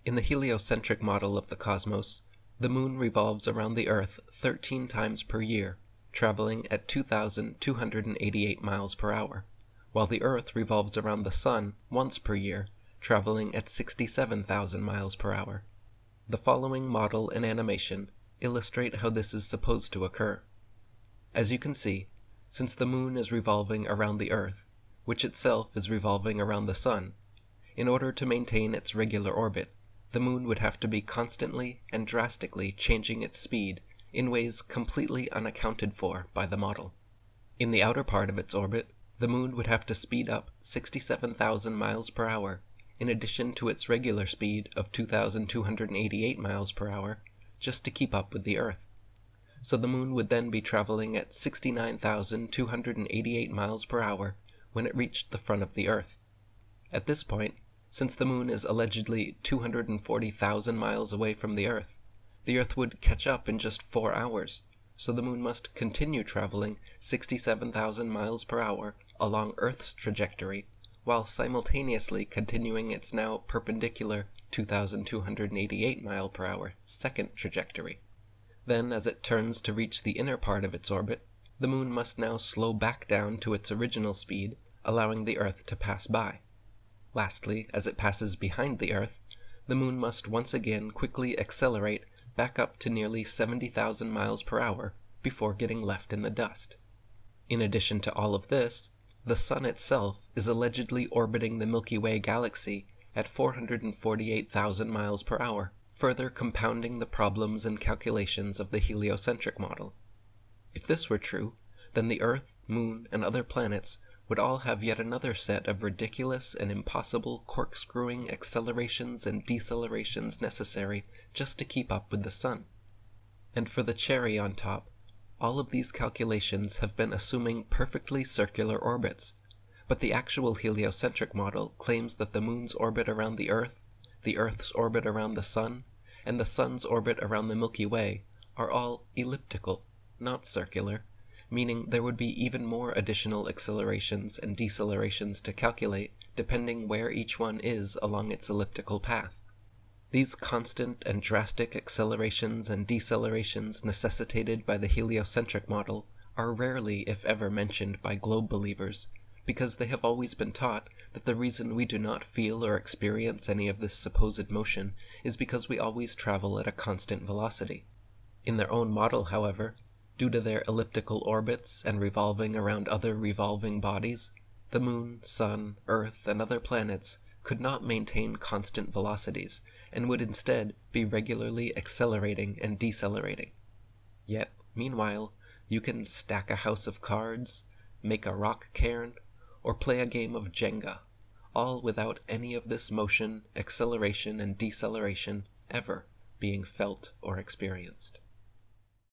In the heliocentric model of the cosmos, the moon revolves around the Earth 13 times per year, traveling at 2,288 miles per hour, while the Earth revolves around the Sun once per year, traveling at 67,000 miles per hour. The following model and animation illustrate how this is supposed to occur. As you can see, since the moon is revolving around the Earth, which itself is revolving around the Sun, in order to maintain its regular orbit, the moon would have to be constantly and drastically changing its speed in ways completely unaccounted for by the model. In the outer part of its orbit, the moon would have to speed up 67,000 miles per hour, in addition to its regular speed of 2,288 miles per hour, just to keep up with the Earth. So the moon would then be traveling at 69,288 miles per hour when it reached the front of the Earth. At this point, since the moon is allegedly 240,000 miles away from the Earth would catch up in just 4 hours, so the moon must continue traveling 67,000 miles per hour along Earth's trajectory, while simultaneously continuing its now perpendicular 2,288 mile per hour second trajectory. Then, as it turns to reach the inner part of its orbit, the moon must now slow back down to its original speed, allowing the Earth to pass by. Lastly, as it passes behind the Earth, the moon must once again quickly accelerate back up to nearly 70,000 miles per hour before getting left in the dust. In addition to all of this, the Sun itself is allegedly orbiting the Milky Way galaxy at 448,000 miles per hour, further compounding the problems and calculations of the heliocentric model. If this were true, then the Earth, Moon, and other planets would all have yet another set of ridiculous and impossible corkscrewing accelerations and decelerations necessary just to keep up with the Sun. And for the cherry on top, all of these calculations have been assuming perfectly circular orbits, but the actual heliocentric model claims that the Moon's orbit around the Earth's orbit around the Sun, and the Sun's orbit around the Milky Way are all elliptical, not circular, meaning there would be even more additional accelerations and decelerations to calculate depending where each one is along its elliptical path. These constant and drastic accelerations and decelerations necessitated by the heliocentric model are rarely, if ever, mentioned by globe believers, because they have always been taught that the reason we do not feel or experience any of this supposed motion is because we always travel at a constant velocity. In their own model, however, due to their elliptical orbits and revolving around other revolving bodies, the Moon, Sun, Earth, and other planets could not maintain constant velocities, and would instead be regularly accelerating and decelerating. Yet, meanwhile, you can stack a house of cards, make a rock cairn, or play a game of Jenga, all without any of this motion, acceleration, and deceleration ever being felt or experienced.